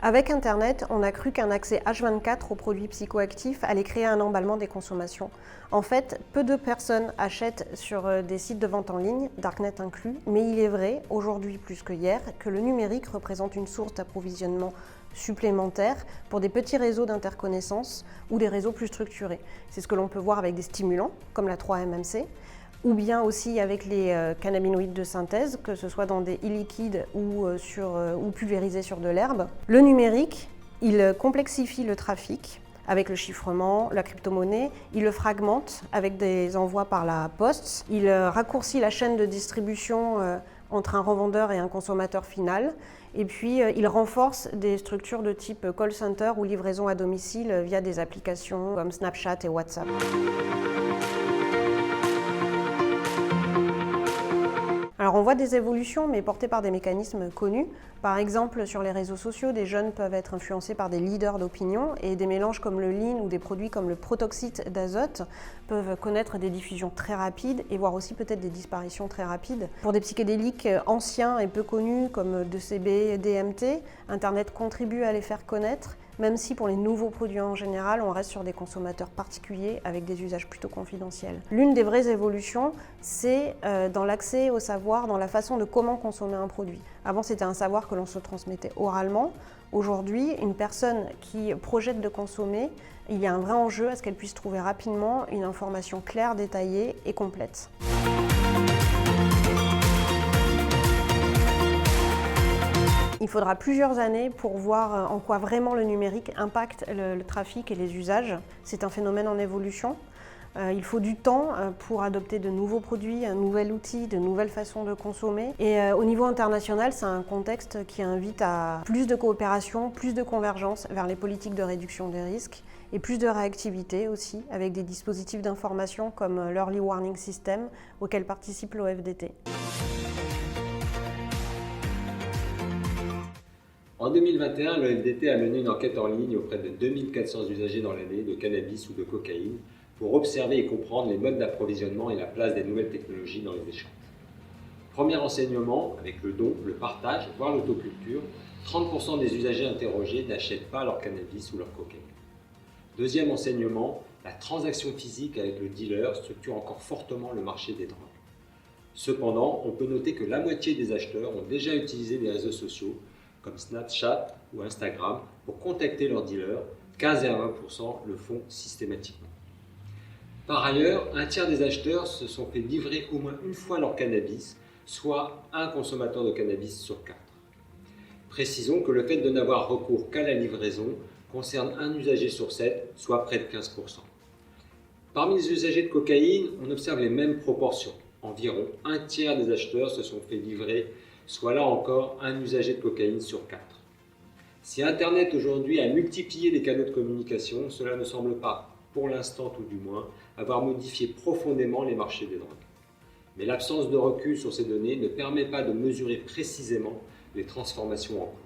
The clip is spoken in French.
Avec Internet, on a cru qu'un accès H24 aux produits psychoactifs allait créer un emballement des consommations. En fait, peu de personnes achètent sur des sites de vente en ligne, Darknet inclus, mais il est vrai, aujourd'hui plus que hier, que le numérique représente une source d'approvisionnement supplémentaire pour des petits réseaux d'interconnaissance ou des réseaux plus structurés. C'est ce que l'on peut voir avec des stimulants, comme la 3-MMC, ou bien aussi avec les cannabinoïdes de synthèse, que ce soit dans des e-liquides ou pulvérisés sur de l'herbe. Le numérique, il complexifie le trafic avec le chiffrement, la crypto-monnaie, il le fragmente avec des envois par la poste, il raccourcit la chaîne de distribution entre un revendeur et un consommateur final, et puis il renforce des structures de type call center ou livraison à domicile via des applications comme Snapchat et WhatsApp. Alors on voit des évolutions, mais portées par des mécanismes connus. Par exemple, sur les réseaux sociaux, des jeunes peuvent être influencés par des leaders d'opinion et des mélanges comme le lean ou des produits comme le protoxyde d'azote peuvent connaître des diffusions très rapides et voire aussi peut-être des disparitions très rapides. Pour des psychédéliques anciens et peu connus comme DCB, DMT, Internet contribue à les faire connaître, même si pour les nouveaux produits en général, on reste sur des consommateurs particuliers avec des usages plutôt confidentiels. L'une des vraies évolutions, c'est dans l'accès au savoir, dans la façon de comment consommer un produit. Avant, c'était un savoir que l'on se transmettait oralement. Aujourd'hui, une personne qui projette de consommer, il y a un vrai enjeu à ce qu'elle puisse trouver rapidement une information claire, détaillée et complète. Il faudra plusieurs années pour voir en quoi vraiment le numérique impacte le trafic et les usages. C'est un phénomène en évolution. Il faut du temps pour adopter de nouveaux produits, un nouvel outil, de nouvelles façons de consommer. Et au niveau international, c'est un contexte qui invite à plus de coopération, plus de convergence vers les politiques de réduction des risques et plus de réactivité aussi, avec des dispositifs d'information comme l'Early Warning System auquel participe l'OFDT. En 2021, le FDT a mené une enquête en ligne auprès de 2400 usagers dans l'année de cannabis ou de cocaïne pour observer et comprendre les modes d'approvisionnement et la place des nouvelles technologies dans les échanges. Premier enseignement, avec le don, le partage, voire l'autoculture, 30% des usagers interrogés n'achètent pas leur cannabis ou leur cocaïne. Deuxième enseignement, la transaction physique avec le dealer structure encore fortement le marché des drogues. Cependant, on peut noter que la moitié des acheteurs ont déjà utilisé les réseaux sociaux comme Snapchat ou Instagram pour contacter leurs dealers, 15 à 20% le font systématiquement. Par ailleurs, un tiers des acheteurs se sont fait livrer au moins une fois leur cannabis, soit un consommateur de cannabis sur 4. Précisons que le fait de n'avoir recours qu'à la livraison concerne un usager sur 7, soit près de 15%. Parmi les usagers de cocaïne, on observe les mêmes proportions. Environ un tiers des acheteurs se sont fait livrer, soit là encore un usager de cocaïne sur 4. Si Internet aujourd'hui a multiplié les canaux de communication, cela ne semble pas, pour l'instant tout du moins, avoir modifié profondément les marchés des drogues. Mais l'absence de recul sur ces données ne permet pas de mesurer précisément les transformations en cours.